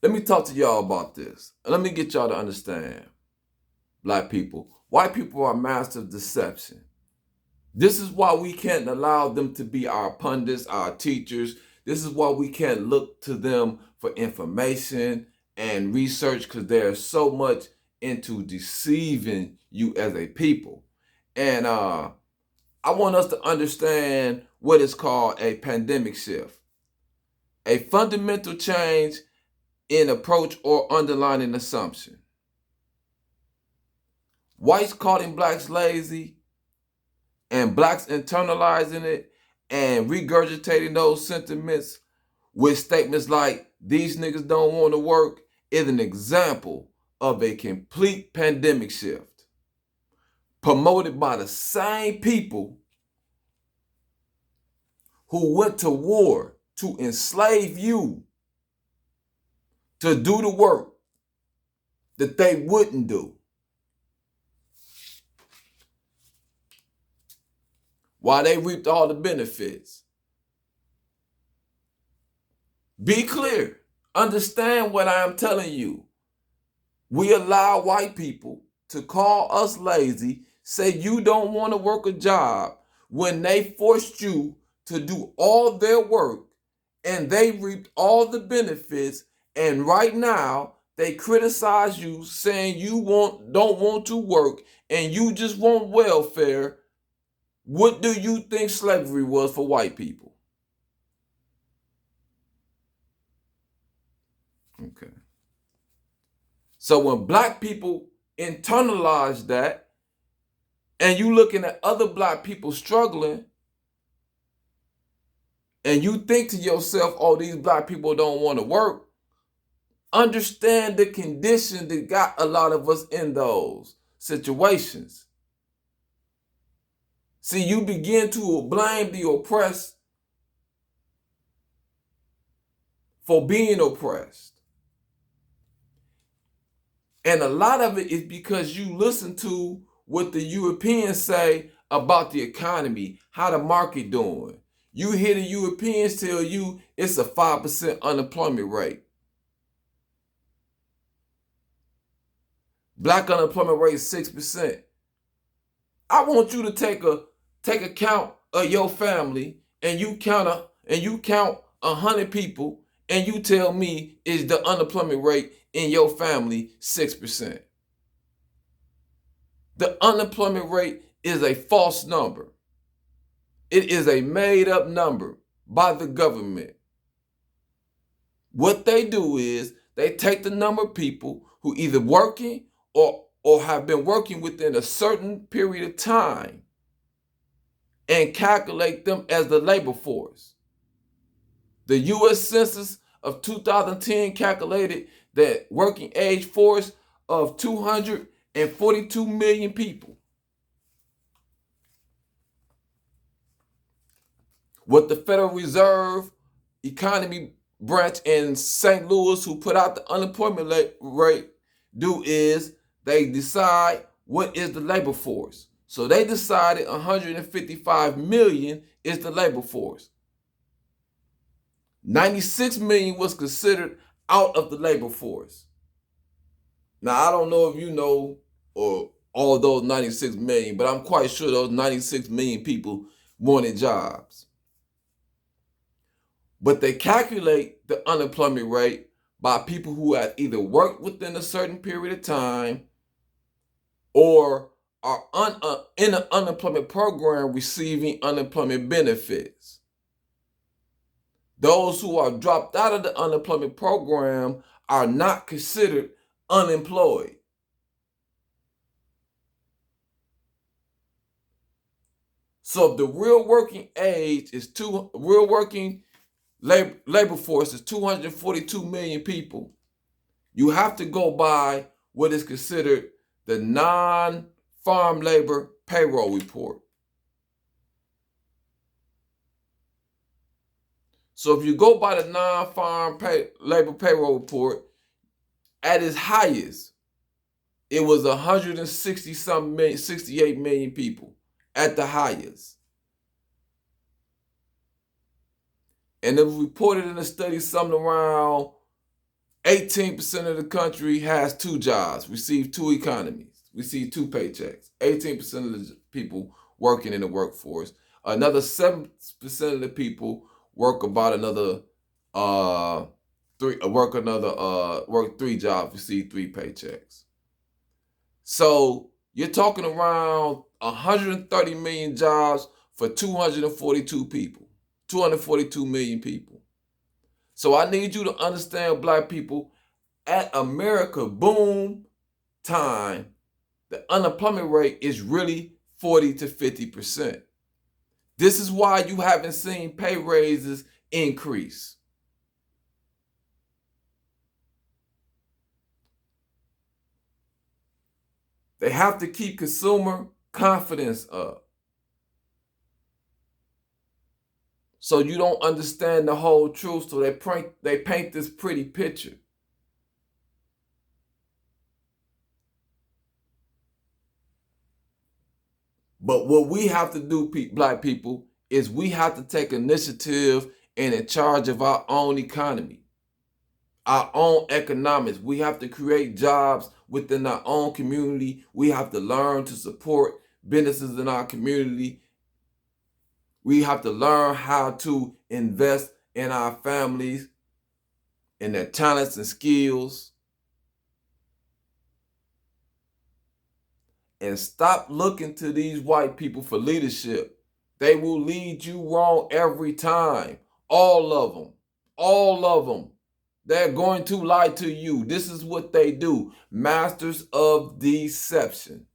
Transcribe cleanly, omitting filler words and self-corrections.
Let me talk to y'all about this. And let me get y'all to understand, black people. White people are masters of deception. This is why we can't allow them to be our pundits, our teachers. This is why we can't look to them for information and research, because they're so much into deceiving you as a people. And I want us to understand what is called a pandemic shift, a fundamental change in approach or underlying assumption. Whites calling blacks lazy and blacks internalizing it and regurgitating those sentiments with statements like these niggas don't want to work is an example of a complete pandemic shift promoted by the same people who went to war to enslave you to do the work that they wouldn't do, while they reaped all the benefits. Be clear. Understand what I am telling you. We allow white people to call us lazy, say you don't want to work a job, when they forced you to do all their work and they reaped all the benefits, and right now they criticize you saying you don't want to work and you just want welfare. What do you think slavery was for white people? Okay. So when black people internalize that, and you looking at other black people struggling, and you think to yourself, oh, these black people don't want to work, understand the condition that got a lot of us in those situations. See, you begin to blame the oppressed for being oppressed. And a lot of it is because you listen to what the Europeans say about the economy, how the market doing. You hear the Europeans tell you it's a 5% unemployment rate. Black unemployment rate is 6%. I want you to take account of your family, and you count 100 people, and you tell me is the unemployment rate in your family 6%. The unemployment rate is a false number. It is a made up number by the government. What they do is they take the number of people who either working or have been working within a certain period of time and calculate them as the labor force. The U.S. Census of 2010 calculated that working age force of 242 million people. What the Federal Reserve Economy Branch in St. Louis, who put out the unemployment rate, do is they decide what is the labor force. So they decided 155 million is the labor force. 96 million was considered out of the labor force. Now, I don't know if you know or all those 96 million, but I'm quite sure those 96 million people wanted jobs. But they calculate the unemployment rate by people who have either worked within a certain period of time or are in an unemployment program receiving unemployment benefits. Those who are dropped out of the unemployment program are not considered unemployed. So if the real working labor force is 242 million people, you have to go by what is considered the non-farm labor payroll report. So if you go by the non-farm labor payroll report, at its highest, it was 160 something million, 68 million people at the highest. And it was reported in a study something around 18% of the country has two jobs, receive two economies, receive two paychecks. 18% of the people working in the workforce. Another 7% of the people work about another work three jobs, receive three paychecks. So you're talking around 130 million jobs for 242 people, 242 million people. So I need you to understand, black people, at America boom time, the unemployment rate is really 40 to 50%. This is why you haven't seen pay raises increase. They have to keep consumer confidence up. So you don't understand the whole truth, so they paint this pretty picture. But what we have to do, black people, is we have to take initiative and in charge of our own economy, our own economics. We have to create jobs within our own community. We have to learn to support businesses in our community. We have to learn how to invest in our families, in their talents and skills. And stop looking to these white people for leadership. They will lead you wrong every time. All of them. All of them. They're going to lie to you. This is what they do. Masters of deception.